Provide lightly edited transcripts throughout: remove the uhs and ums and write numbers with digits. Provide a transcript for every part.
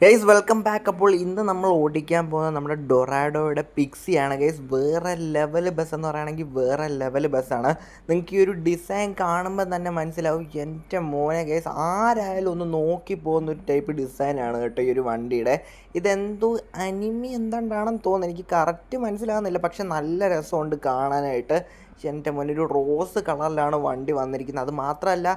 Guys welcome back. അപ്പോൾ ഇന്ന് നമ്മൾ ഓടിക്കാൻ പോകുന്നത് നമ്മുടെ ഡൊറാഡോയുടെ പിക്സിയാണ് ഗൈസ്. വേറെ ലെവൽ ബസ് എന്ന് പറയുകയാണെങ്കിൽ വേറെ ലെവൽ ബസ്സാണ്. നിങ്ങൾക്ക് ഈ ഒരു ഡിസൈൻ കാണുമ്പോൾ തന്നെ മനസ്സിലാവും എൻ്റെ മോനെ ഗൈസ്, ആരായാലും ഒന്ന് നോക്കി പോകുന്ന ഒരു ടൈപ്പ് ഡിസൈനാണ് കേട്ടോ ഈ ഒരു വണ്ടിയുടെ. ഇതെന്തോ അനിമി എന്താണ്ടാണെന്ന് തോന്നുന്നു, എനിക്ക് കറക്റ്റ് മനസ്സിലാകുന്നില്ല. പക്ഷെ നല്ല രസമുണ്ട് കാണാനായിട്ട്. എൻ്റെ മോനെ ഒരു റോസ് കളറിലാണ് വണ്ടി വന്നിരിക്കുന്നത്. അത് മാത്രമല്ല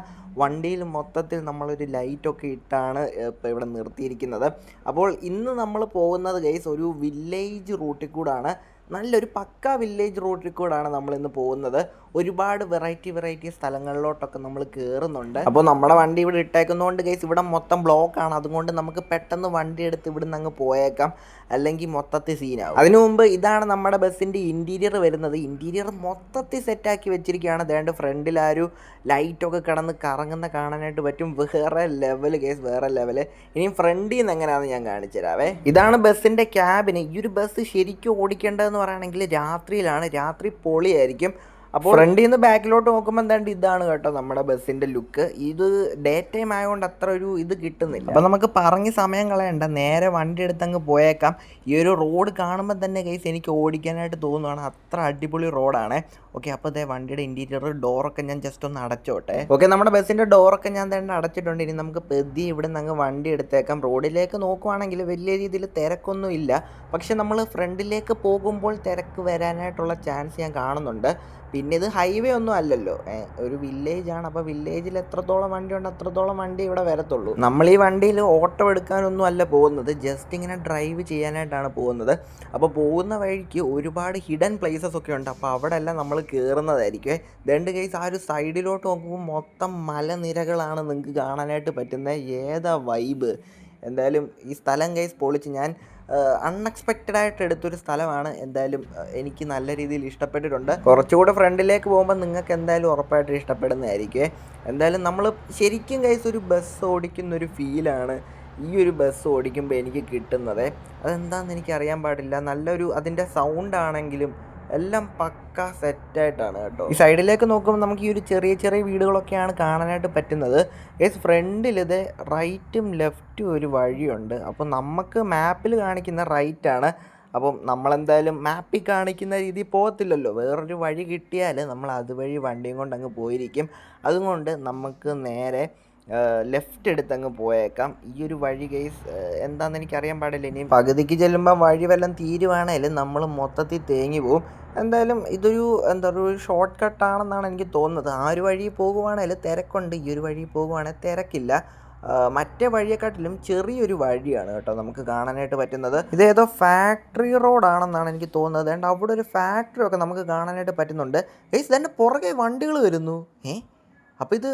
വണ്ടിയിൽ മൊത്തത്തിൽ നമ്മളൊരു ലൈറ്റൊക്കെ ഇട്ടാണ് ഇപ്പോൾ ഇവിടെ നിർത്തിയിരിക്കുന്നത്. അപ്പോൾ ഇന്ന് നമ്മൾ പോകുന്നത് ഗൈസ് ഒരു വില്ലേജ് റൂട്ടിൽ കൂടാണ്. നല്ലൊരു പക്ക വില്ലേജ് റൂട്ടിൽ കൂടാണ് നമ്മളിന്ന് പോകുന്നത്. ഒരുപാട് വെറൈറ്റി സ്ഥലങ്ങളിലോട്ടൊക്കെ നമ്മൾ കയറുന്നുണ്ട്. അപ്പോൾ നമ്മുടെ വണ്ടി ഇവിടെ ഇട്ടേക്കുന്നതുകൊണ്ട് ഗൈസ് ഇവിടെ മൊത്തം ബ്ലോക്കാണ്. അതുകൊണ്ട് നമുക്ക് പെട്ടെന്ന് വണ്ടി എടുത്ത് ഇവിടെ നിന്ന് അങ്ങ് പോയേക്കാം, അല്ലെങ്കിൽ മൊത്തത്തിൽ സീനാവും. അതിനു മുമ്പ് ഇതാണ് നമ്മുടെ ബസ്സിൻ്റെ ഇൻറ്റീരിയർ വരുന്നത്. ഇൻറ്റീരിയർ മൊത്തത്തിൽ സെറ്റാക്കി വെച്ചിരിക്കുകയാണ്. ദേണ്ട് ഫ്രണ്ടിൽ ആ ഒരു ലൈറ്റൊക്കെ കിടന്ന് കറങ്ങുന്ന കാണാനായിട്ട് പറ്റും. വേറെ ലെവൽ ഗൈസ്, വേറെ ലെവൽ. ഇനിയും ഫ്രണ്ടിൽ നിന്ന് എങ്ങനെയാണെന്ന് ഞാൻ കാണിച്ചു തരാവേ. ഇതാണ് ബസ്സിൻ്റെ ക്യാബിന്. ഈ ഒരു ബസ് ശരിക്കും ഓടിക്കേണ്ടതെന്ന് പറയുകയാണെങ്കിൽ രാത്രിയിലാണ്. രാത്രി പൊളിയായിരിക്കും. അപ്പോൾ ഫ്രണ്ടിൽ നിന്ന് ബാക്കിലോട്ട് നോക്കുമ്പോൾ എന്താണ്ട് ഇതാണ് കേട്ടോ നമ്മുടെ ബസ്സിൻ്റെ ലുക്ക്. ഇത് ഡേ ടൈം ആയതുകൊണ്ട് അത്ര ഒരു ഇത് കിട്ടുന്നില്ല. അപ്പോൾ നമുക്ക് പറഞ്ഞ് സമയം കളയണ്ട, നേരെ വണ്ടി എടുത്തങ്ങ് പോയേക്കാം. ഈ ഒരു റോഡ് കാണുമ്പോൾ തന്നെ ഗൈസ് എനിക്ക് ഓടിക്കാനായിട്ട് തോന്നുകയാണ്, അത്ര അടിപൊളി റോഡാണ്. ഓക്കെ, അപ്പോൾ അതേ വണ്ടിയുടെ ഇൻറ്റീരിയർ ഡോറൊക്കെ ഞാൻ ജസ്റ്റ് ഒന്ന് അടച്ചോട്ടെ. ഓക്കെ, നമ്മുടെ ബസ്സിൻ്റെ ഡോറൊക്കെ ഞാൻ തന്നെ അടച്ചിട്ടുണ്ട്. ഇനി നമുക്ക് പെതി ഇവിടെ നിന്ന് അങ്ങ് വണ്ടി എടുത്തേക്കാം. റോഡിലേക്ക് നോക്കുവാണെങ്കിൽ വലിയ രീതിയിൽ തിരക്കൊന്നും ഇല്ല. പക്ഷെ നമ്മൾ ഫ്രണ്ടിലേക്ക് പോകുമ്പോൾ തിരക്ക് വരാനായിട്ടുള്ള ചാൻസ് ഞാൻ കാണുന്നുണ്ട്. പിന്നെ ഇത് ഹൈവേ ഒന്നും അല്ലല്ലോ, ഒരു വില്ലേജാണ്. അപ്പോൾ വില്ലേജിൽ എത്രത്തോളം വണ്ടി ഉണ്ട് അത്രത്തോളം വണ്ടി ഇവിടെ വരത്തുള്ളൂ. നമ്മൾ ഈ വണ്ടിയിൽ ഓട്ടോ എടുക്കാനൊന്നും അല്ല പോകുന്നത്, ജസ്റ്റ് ഇങ്ങനെ ഡ്രൈവ് ചെയ്യാനായിട്ടാണ് പോകുന്നത്. അപ്പോൾ പോകുന്ന വഴിക്ക് ഒരുപാട് ഹിഡൻ പ്ലേസസ് ഒക്കെ ഉണ്ട്. അപ്പോൾ അവിടെ എല്ലാം നമ്മൾ കയറുന്നതായിരിക്കും. രണ്ട് കേസ് ആ ഒരു സൈഡിലോട്ട് നോക്കുമ്പോൾ മൊത്തം മലനിരകളാണ് നിങ്ങൾക്ക് കാണാനായിട്ട് പറ്റുന്നത്. ഏതാ വൈബ്! എന്തായാലും ഈ സ്ഥലം കേസ് പൊളിച്ച് ഞാൻ അൺഎക്സ്പെക്റ്റഡ് ആയിട്ട് എടുത്തൊരു സ്ഥലമാണ്. എന്തായാലും എനിക്ക് നല്ല രീതിയിൽ ഇഷ്ടപ്പെട്ടിട്ടുണ്ട്. കുറച്ചുകൂടെ ഫ്രണ്ടിലേക്ക് പോകുമ്പോൾ നിങ്ങൾക്ക് എന്തായാലും ഉറപ്പായിട്ട് ഇഷ്ടപ്പെടുന്നതായിരിക്കും. എന്തായാലും നമ്മൾ ശരിക്കും കൈസ് ഒരു ബസ് ഓടിക്കുന്നൊരു ഫീലാണ് ഈ ഒരു ബസ് ഓടിക്കുമ്പോൾ എനിക്ക് കിട്ടുന്നത്. അതെന്താണെന്ന് എനിക്കറിയാൻ പാടില്ല. നല്ലൊരു അതിൻ്റെ സൗണ്ടാണെങ്കിലും എല്ലാം പക്ക സെറ്റായിട്ടാണ് കേട്ടോ. ഈ സൈഡിലേക്ക് നോക്കുമ്പോൾ നമുക്ക് ഈ ഒരു ചെറിയ വീടുകളൊക്കെയാണ് കാണാനായിട്ട് പറ്റുന്നത്. ഗൈസ് ഫ്രണ്ടിൽ ഇത് റൈറ്റും ലെഫ്റ്റും ഒരു വഴിയുണ്ട്. അപ്പോൾ നമുക്ക് മാപ്പിൽ കാണിക്കുന്ന റൈറ്റാണ്. അപ്പം നമ്മളെന്തായാലും മാപ്പിൽ കാണിക്കുന്ന രീതിയിൽ പോകത്തില്ലല്ലോ. വേറൊരു വഴി കിട്ടിയാൽ നമ്മൾ അതുവഴി വണ്ടിയും കൊണ്ട് അങ്ങ് പോയിരിക്കും. അതുകൊണ്ട് നമുക്ക് നേരെ ലെഫ്റ്റ് എടുത്തങ്ങ് പോയേക്കാം. ഈ ഒരു വഴി ഗൈസ് എന്താണെന്ന് എനിക്കറിയാൻ പാടില്ല. ഇനിയും പകുതിക്ക് ചെല്ലുമ്പോൾ വഴി വല്ലതും തീരുവാണേലും നമ്മൾ മൊത്തത്തിൽ തേങ്ങി പോവും. എന്തായാലും ഇതൊരു ഒരു ഷോർട്ട് കട്ടാണെന്നാണ് എനിക്ക് തോന്നുന്നത്. ആ ഒരു വഴി പോകുവാണേൽ തിരക്കുണ്ട്, ഈ ഒരു വഴി പോകുവാണെങ്കിൽ തിരക്കില്ല. മറ്റേ വഴിയെക്കാട്ടിലും ചെറിയൊരു വഴിയാണ് കേട്ടോ നമുക്ക് കാണാനായിട്ട് പറ്റുന്നത്. ഇതേതോ ഫാക്ടറി റോഡാണെന്നാണ് എനിക്ക് തോന്നുന്നത്. അതുകൊണ്ട് അവിടെ ഒരു ഫാക്ടറി ഒക്കെ നമുക്ക് കാണാനായിട്ട് പറ്റുന്നുണ്ട്. ഗൈസ് ഇതിൻ്റെ പുറകെ വണ്ടികൾ വരുന്നു. അപ്പോൾ ഇത്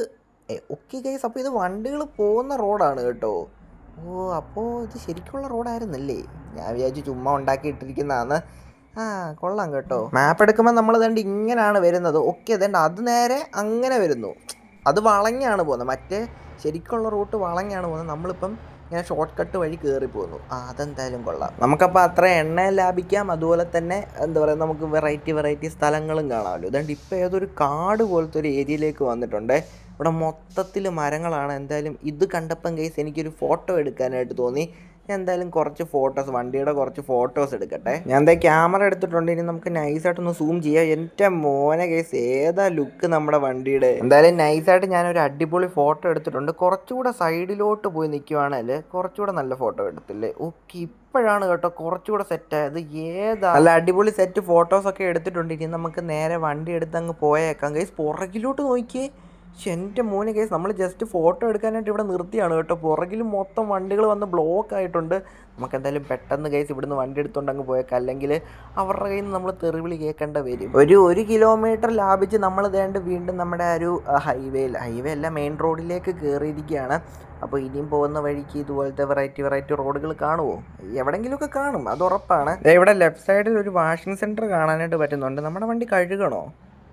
ഓക്കെ ഗൈസ്, അപ്പോൾ ഇത് വണ്ടികൾ പോകുന്ന റോഡാണ് കേട്ടോ. അപ്പോൾ ഇത് ശരിക്കുള്ള റോഡായിരുന്നല്ലേ? ഞാൻ വിചാരിച്ചു ചുമ്മാ ഉണ്ടാക്കിയിട്ടിരിക്കുന്നതാണ്. കൊള്ളാം കേട്ടോ. മാപ്പ് എടുക്കുമ്പോൾ നമ്മൾ ദണ്ട് ഇങ്ങനെയാണ് വരുന്നത്. ഓക്കെ, ദണ്ട് അത് നേരെ അങ്ങനെ വരുന്നു. അത് വളഞ്ഞാണ് പോകുന്നത്. മറ്റേ ശരിക്കുള്ള റൂട്ട് വളഞ്ഞാണ് പോകുന്നത്. നമ്മളിപ്പം ഇങ്ങനെ ഷോർട്ട് കട്ട് വഴി കയറി പോകുന്നു. അതെന്തായാലും കൊള്ളാം. നമുക്കപ്പോൾ അത്ര എണ്ണ ലാഭിക്കാം. അതുപോലെ തന്നെ എന്താ പറയുക, നമുക്ക് വെറൈറ്റി സ്ഥലങ്ങളും കാണാമല്ലോ. അതുകൊണ്ട് ഇപ്പോൾ ഏതൊരു കാട് പോലത്തെ ഒരു ഏരിയയിലേക്ക് വന്നിട്ടുണ്ട്. ഇവിടെ മൊത്തത്തിൽ മരങ്ങളാണ്. എന്തായാലും ഇത് കണ്ടപ്പം ഗൈസ് എനിക്കൊരു ഫോട്ടോ എടുക്കാനായിട്ട് തോന്നി. ഞാൻ എന്തായാലും കുറച്ച് ഫോട്ടോസ്, വണ്ടിയുടെ കുറച്ച് ഫോട്ടോസ് എടുക്കട്ടെ. ഞാൻ എന്തായാലും ക്യാമറ എടുത്തിട്ടുണ്ട്. ഇനി നമുക്ക് നൈസായിട്ടൊന്ന് സൂം ചെയ്യാം. എൻ്റെ മോനെ കേസ് ഏതാ ലുക്ക് നമ്മുടെ വണ്ടിയുടെ. എന്തായാലും നൈസായിട്ട് ഞാനൊരു അടിപൊളി ഫോട്ടോ എടുത്തിട്ടുണ്ട്. കുറച്ചുകൂടെ സൈഡിലോട്ട് പോയി നിൽക്കുവാണെങ്കിൽ കുറച്ചുകൂടെ നല്ല ഫോട്ടോ എടുത്തില്ലേ? ഓക്കെ, ഇപ്പോഴാണ് കേട്ടോ കുറച്ചുകൂടെ സെറ്റായത്. ഏതാ നല്ല അടിപൊളി സെറ്റ് ഫോട്ടോസൊക്കെ എടുത്തിട്ടുണ്ട്. ഇനി നമുക്ക് നേരെ വണ്ടി എടുത്ത് അങ്ങ് പോയേക്കാം. ഗൈസ് പുറകിലോട്ട് നോക്കിയേ. എൻ്റെ മോനെ കേസ് നമ്മൾ ജസ്റ്റ് ഫോട്ടോ എടുക്കാനായിട്ട് ഇവിടെ നിർത്തിയാണ് കേട്ടോ. പുറകിൽ മൊത്തം വണ്ടികൾ വന്ന് ബ്ലോക്ക് ആയിട്ടുണ്ട്. നമുക്ക് എന്തായാലും പെട്ടെന്ന് കേസ് ഇവിടുന്ന് വണ്ടി എടുത്തുകൊണ്ട് അങ്ങ് പോയേക്കാം. അല്ലെങ്കിൽ അവരുടെ കയ്യിൽ നിന്ന് നമ്മൾ തെറിവിളി കേൾക്കേണ്ട വരും. ഒരു കിലോമീറ്റർ ലാഭിച്ച് നമ്മൾ വേണ്ട വീണ്ടും നമ്മുടെ ആ ഒരു ഹൈവേ അല്ല മെയിൻ റോഡിലേക്ക് കയറിയിരിക്കുകയാണ്. അപ്പോൾ ഇനിയും പോകുന്ന വഴിക്ക് ഇതുപോലത്തെ വെറൈറ്റി റോഡുകൾ കാണുമോ? എവിടെയെങ്കിലുമൊക്കെ കാണും, അത് ഉറപ്പാണ്. ഇവിടെ ലെഫ്റ്റ് സൈഡിൽ ഒരു വാഷിംഗ് സെൻറ്റർ കാണാനായിട്ട് പറ്റുന്നുണ്ട്. നമ്മുടെ വണ്ടി കഴുകണോ?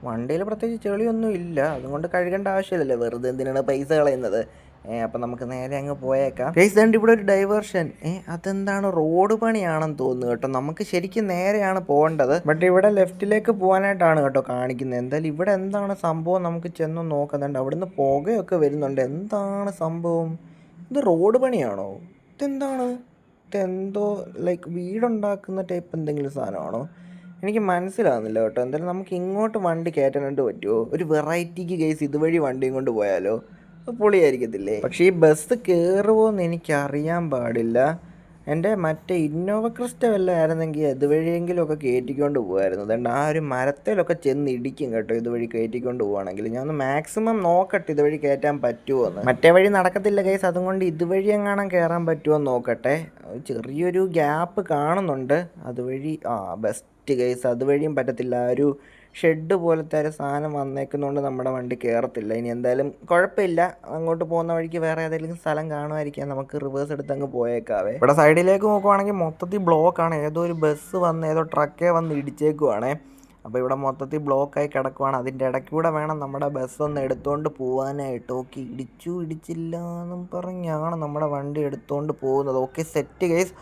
വണ്ടിയിൽ പ്രത്യേകിച്ച് ചെളിയൊന്നും ഇല്ല, അതുകൊണ്ട് കഴുകേണ്ട ആവശ്യമില്ലല്ലോ. വെറുതെ എന്തിനാണ് പൈസ കളയുന്നത്? അപ്പം നമുക്ക് നേരെ അങ്ങ് പോയേക്കാം. ഗൈസ് ദാണ്ട് ഇവിടെ ഒരു ഡൈവേർഷൻ. അതെന്താണ്, റോഡ് പണിയാണെന്ന് തോന്നുന്നു കേട്ടോ. നമുക്ക് ശരിക്കും നേരെയാണ് പോകേണ്ടത്. ബട്ട് ഇവിടെ ലെഫ്റ്റിലേക്ക് പോകാനായിട്ടാണ് കേട്ടോ കാണിക്കുന്നത്. എന്തായാലും ഇവിടെ എന്താണ് സംഭവം നമുക്ക് ചെന്ന് നോക്കുന്നുണ്ട്. അവിടുന്ന് പുകയൊക്കെ വരുന്നുണ്ട്. എന്താണ് സംഭവം? ഇത് റോഡ് പണിയാണോ? ഇതെന്താണ്? ഇതെന്തോ ലൈക്ക് വീടുണ്ടാക്കുന്ന ടൈപ്പ് എന്തെങ്കിലും സാധനമാണോ? എനിക്ക് മനസ്സിലാവുന്നില്ല കേട്ടോ. എന്തായാലും നമുക്ക് ഇങ്ങോട്ട് വണ്ടി കയറ്റാനായിട്ട് പറ്റുമോ? ഒരു വെറൈറ്റിക്ക് കേസ് ഇതുവഴി വണ്ടിയും കൊണ്ട് പോയാലോ? അത് പൊളിയായിരിക്കത്തില്ലേ? പക്ഷേ ഈ ബസ് കയറുമോയെന്ന് എനിക്കറിയാൻ പാടില്ല. എൻ്റെ മറ്റേ ഇന്നോവ ക്രിസ്റ്റ വല്ല ആയിരുന്നെങ്കിൽ ഇതുവഴിയെങ്കിലും ഒക്കെ കയറ്റിക്കൊണ്ട് പോകുമായിരുന്നു. അതുകൊണ്ട് ആ ഒരു മരത്തിലൊക്കെ ചെന്ന് ഇടിക്കും കേട്ടോ ഇതുവഴി കയറ്റിക്കൊണ്ട് പോവുകയാണെങ്കിൽ. ഞാൻ ഒന്ന് മാക്സിമം നോക്കട്ടെ ഇതുവഴി കയറ്റാൻ പറ്റുമോ എന്ന്. മറ്റേ വഴി നടക്കത്തില്ല കേസ്, അതുകൊണ്ട് ഇതുവഴി എങ്ങാനും കയറാൻ പറ്റുമോ എന്ന് നോക്കട്ടെ. ചെറിയൊരു ഗ്യാപ്പ് കാണുന്നുണ്ട് അതുവഴി. ബെസ്റ്റ് കേസ്, അതുവഴിയും പറ്റത്തില്ല. ആ ഒരു ഷെഡ് പോലത്തെ ഒരു സാധനം വന്നേക്കുന്നതുകൊണ്ട് നമ്മുടെ വണ്ടി കയറത്തില്ല. ഇനി എന്തായാലും കുഴപ്പമില്ല, അങ്ങോട്ട് പോകുന്ന വഴിക്ക് വേറെ ഏതെങ്കിലും സ്ഥലം കാണുമായിരിക്കാം. നമുക്ക് റിവേഴ്സ് എടുത്ത് അങ്ങ് പോയേക്കാവേ. ഇവിടെ സൈഡിലേക്ക് നോക്കുവാണെങ്കിൽ മൊത്തത്തിൽ ബ്ലോക്കാണ്. ഏതോ ഒരു ബസ് വന്ന് ഏതോ ട്രക്കേ വന്ന് ഇടിച്ചേക്കുവാണേ. അപ്പോൾ ഇവിടെ മൊത്തത്തിൽ ബ്ലോക്കായി കിടക്കുവാണ്. അതിൻ്റെ ഇടയ്ക്കൂടെ വേണം നമ്മുടെ ബസ് ഒന്ന് എടുത്തുകൊണ്ട് പോകാനായിട്ട്. ഓക്കെ, ഇടിച്ചില്ല എന്നും പറഞ്ഞാണ് നമ്മുടെ വണ്ടി എടുത്തുകൊണ്ട് പോകുന്നത്. Okay, set case.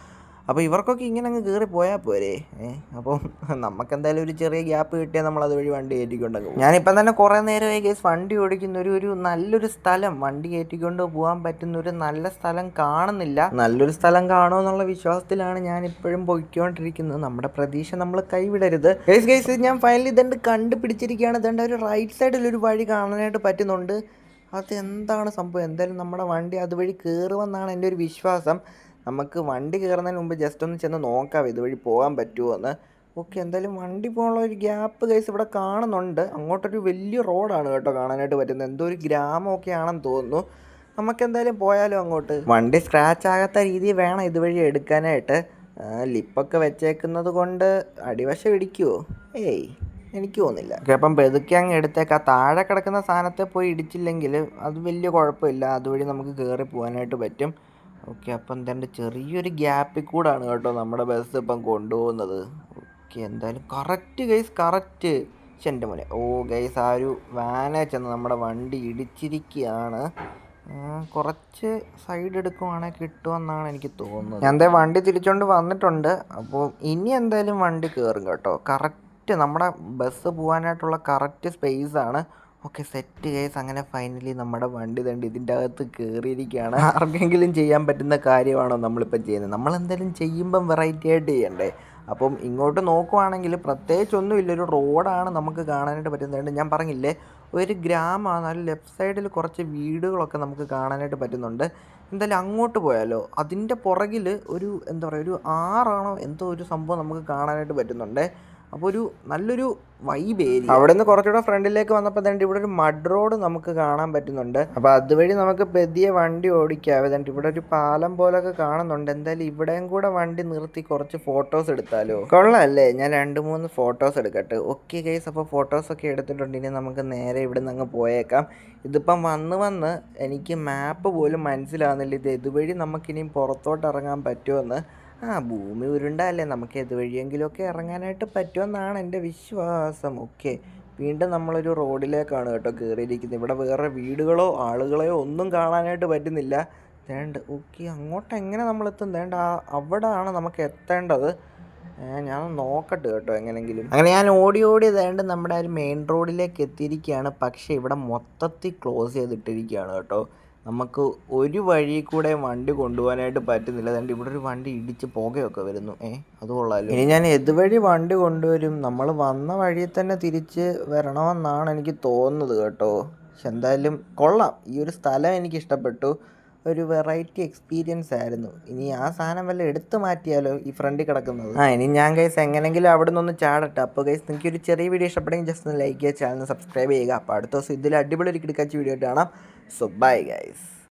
അപ്പോൾ ഇവർക്കൊക്കെ ഇങ്ങനെ അങ്ങ് കയറി പോയാൽ പോരെ. അപ്പം നമുക്കെന്തായാലും ഒരു ചെറിയ ഗ്യാപ്പ് കിട്ടിയാൽ നമ്മൾ അതുവഴി വണ്ടി കയറ്റിക്കൊണ്ടങ്ങ് പോകും. ഞാനിപ്പം തന്നെ കുറേ നേരമായി കേസ് വണ്ടി ഓടിക്കുന്ന ഒരു നല്ലൊരു സ്ഥലം, വണ്ടി കയറ്റിക്കൊണ്ട് പോകാൻ പറ്റുന്ന ഒരു നല്ല സ്ഥലം കാണുന്നില്ല. നല്ലൊരു സ്ഥലം കാണുമെന്നുള്ള വിശ്വാസത്തിലാണ് ഞാൻ ഇപ്പോഴും പോയിക്കൊണ്ടിരിക്കുന്നത്. നമ്മുടെ പ്രതീക്ഷ നമ്മൾ കൈവിടരുത്. ഗൈസ് ഞാൻ ഫൈനലി ഇതുണ്ട് കണ്ടുപിടിച്ചിരിക്കുകയാണ്. ഇതുണ്ട് ഒരു റൈറ്റ് സൈഡിൽ ഒരു വഴി കാണാനായിട്ട് പറ്റുന്നുണ്ട്. അതെന്താണ് സംഭവം? എന്തായാലും നമ്മുടെ വണ്ടി അതുവഴി കയറുമെന്നാണ് എൻ്റെ ഒരു വിശ്വാസം. നമുക്ക് വണ്ടി കയറുന്നതിന് മുമ്പ് ജസ്റ്റ് ഒന്ന് ചെന്ന് നോക്കാം ഇതുവഴി പോകാൻ പറ്റുമോ എന്ന്. ഓക്കെ, എന്തായാലും വണ്ടി പോകാനുള്ള ഒരു ഗ്യാപ്പ് കേസ് ഇവിടെ കാണുന്നുണ്ട്. അങ്ങോട്ടൊരു വലിയ റോഡാണ് കേട്ടോ കാണാനായിട്ട് പറ്റുന്നത്. എന്തോ ഒരു ഗ്രാമമൊക്കെ ആണെന്ന് തോന്നുന്നു. നമുക്കെന്തായാലും പോയാലോ അങ്ങോട്ട്. വണ്ടി സ്ക്രാച്ച് ആകാത്ത രീതിയിൽ വേണം ഇതുവഴി എടുക്കാനായിട്ട്. ലിപ്പൊക്കെ വെച്ചേക്കുന്നത് കൊണ്ട് അടിവശം ഇടിക്കുമോ? ഏയ്, എനിക്ക് തോന്നുന്നില്ല. ഓക്കെ, അപ്പം പെതുക്കെ അങ്ങ് എടുത്തേക്കാം. താഴെ കിടക്കുന്ന സാധനത്തെ പോയി ഇടിച്ചില്ലെങ്കിൽ അത് വലിയ കുഴപ്പമില്ല. അതുവഴി നമുക്ക് കയറി പോകാനായിട്ട് പറ്റും. ഓക്കെ, അപ്പം എന്താണ്ട് ചെറിയൊരു ഗ്യാപ്പിൽ കൂടാണ് കേട്ടോ നമ്മുടെ ബസ് ഇപ്പം കൊണ്ടുപോകുന്നത്. ഓക്കെ, എന്തായാലും കറക്റ്റ് ഗൈസ്, കറക്റ്റ്. എൻ്റെ മോനെ, ഗൈസ് ആ ഒരു വാനെ ചെന്ന് നമ്മുടെ വണ്ടി ഇടിച്ചിരിക്കുകയാണ്. കുറച്ച് സൈഡ് എടുക്കുവാണെങ്കിൽ കിട്ടുമെന്നാണ് എനിക്ക് തോന്നുന്നത്. ഞാൻ എന്താ വണ്ടി തിരിച്ചുകൊണ്ട് വന്നിട്ടുണ്ട്. അപ്പോൾ ഇനി എന്തായാലും വണ്ടി കയറും കേട്ടോ. കറക്റ്റ് നമ്മുടെ ബസ് പോകാനായിട്ടുള്ള കറക്റ്റ് സ്പേസാണ്. Okay, set case. അങ്ങനെ ഫൈനലി നമ്മുടെ വണ്ടി തന്നെ ഇതിൻ്റെ അകത്ത് കയറിയിരിക്കുകയാണ്. ആർക്കെങ്കിലും ചെയ്യാൻ പറ്റുന്ന കാര്യമാണോ നമ്മളിപ്പം ചെയ്യുന്നത്? നമ്മളെന്തായാലും ചെയ്യുമ്പം വെറൈറ്റി ആയിട്ട് ചെയ്യണ്ടേ. അപ്പം ഇങ്ങോട്ട് നോക്കുവാണെങ്കിൽ പ്രത്യേകിച്ചൊന്നുമില്ല, ഒരു റോഡാണ് നമുക്ക് കാണാനായിട്ട് പറ്റുന്നത്. ഞാൻ പറഞ്ഞില്ലേ, ഒരു ഗ്രാമമാണ്. അതിൽ ലെഫ്റ്റ് സൈഡിൽ കുറച്ച് വീടുകളൊക്കെ നമുക്ക് കാണാനായിട്ട് പറ്റുന്നുണ്ട്. എന്തായാലും അങ്ങോട്ട് പോയാലോ. അതിൻ്റെ പുറകിൽ ഒരു എന്താ പറയുക, ഒരു ആറാണോ എന്തോ ഒരു സംഭവം നമുക്ക് കാണാനായിട്ട് പറ്റുന്നുണ്ട്. അപ്പോൾ ഒരു നല്ലൊരു വൈബ് ഏരിയ. അവിടെ നിന്ന് കുറച്ചുകൂടെ ഫ്രണ്ടിലേക്ക് വന്നപ്പോൾ തന്നെ ഇവിടെ ഒരു മഡ് റോഡ് നമുക്ക് കാണാൻ പറ്റുന്നുണ്ട്. അപ്പോൾ അതുവഴി നമുക്ക് പെതിയെ വണ്ടി ഓടിക്കാവേ. എന്നിട്ട് ഇവിടെ ഒരു പാലം പോലൊക്കെ കാണുന്നുണ്ട്. എന്തായാലും ഇവിടെയും കൂടെ വണ്ടി നിർത്തി കുറച്ച് ഫോട്ടോസ് എടുത്താലോ? കൊള്ളാമല്ലേ? ഞാൻ 2-3 ഫോട്ടോസ് എടുക്കട്ടെ. ഓക്കെ ഗൈസ്, അപ്പോൾ ഫോട്ടോസൊക്കെ എടുത്തിട്ടുണ്ട്. ഇനി നമുക്ക് നേരെ ഇവിടെ നിന്ന് അങ്ങ് പോയേക്കാം. ഇതിപ്പം വന്ന് എനിക്ക് മാപ്പ് പോലും മനസ്സിലാവുന്നില്ല. ഇത് ഇതുവഴി നമുക്കിനിയും പുറത്തോട്ട് ഇറങ്ങാൻ പറ്റുമെന്ന്. ഭൂമി ഉരുണ്ടല്ലേ, നമുക്ക് ഏതുവഴിയെങ്കിലുമൊക്കെ ഇറങ്ങാനായിട്ട് പറ്റുമെന്നാണ് എൻ്റെ വിശ്വാസം. ഓക്കെ, വീണ്ടും നമ്മളൊരു റോഡിലേക്കാണ് കേട്ടോ കയറിയിരിക്കുന്നത്. ഇവിടെ വേറെ വീടുകളോ ആളുകളെയോ ഒന്നും കാണാനായിട്ട് പറ്റുന്നില്ല. ഓക്കെ, അങ്ങോട്ട് എങ്ങനെ നമ്മളെത്തും? അവിടെയാണ് നമുക്ക് എത്തേണ്ടത്. ഞാൻ നോക്കട്ടെ കേട്ടോ എങ്ങനെയെങ്കിലും. അങ്ങനെ ഞാൻ ഓടി നമ്മുടെ ഒരു മെയിൻ റോഡിലേക്ക് എത്തിയിരിക്കുകയാണ്. പക്ഷേ ഇവിടെ മൊത്തത്തിൽ ക്ലോസ് ചെയ്തിട്ടിരിക്കുകയാണ് കേട്ടോ. നമുക്ക് ഒരു വഴി കൂടെ വണ്ടി കൊണ്ടുപോകാനായിട്ട് പറ്റുന്നില്ല. അതുകൊണ്ട് ഇവിടെ ഒരു വണ്ടി ഇടിച്ച് പുകയൊക്കെ വരുന്നു. അത് കൊള്ളാമല്ലോ. ഇനി ഞാൻ ഏതുവഴി വണ്ടി കൊണ്ടുവരും? നമ്മൾ വന്ന വഴിയിൽ തന്നെ തിരിച്ച് വരണമെന്നാണ് എനിക്ക് തോന്നുന്നത് കേട്ടോ. പക്ഷെ എന്തായാലും കൊള്ളാം, ഈ ഒരു സ്ഥലം എനിക്ക് ഇഷ്ടപ്പെട്ടു. ഒരു വെറൈറ്റി എക്സ്പീരിയൻസ് ആയിരുന്നു. ഇനി ആ സാധനം വല്ല എടുത്തു മാറ്റിയാലോ ഈ ഫ്രണ്ടിൽ കിടക്കുന്നത്. ഇനി ഞാൻ ഗൈസ് എങ്ങനെയെങ്കിലും അവിടെ നിന്നൊന്ന് ചാടട്ടെ. അപ്പോൾ ഗൈസ് നിങ്ങൾക്ക് ഒരു ചെറിയ വീഡിയോ ഇഷ്ടപ്പെടുമെങ്കിൽ ജസ്റ്റ് ഒന്ന് ലൈക്ക് ചെയ്യുക, ചാനൽ സബ്സ്ക്രൈബ് ചെയ്യുക. അപ്പോൾ അടുത്ത ദിവസം ഇതിൽ അടിപൊളി ഒരു കിടക്കാച്ച വീഡിയോ ആയിട്ട് കാണാം. So bye guys.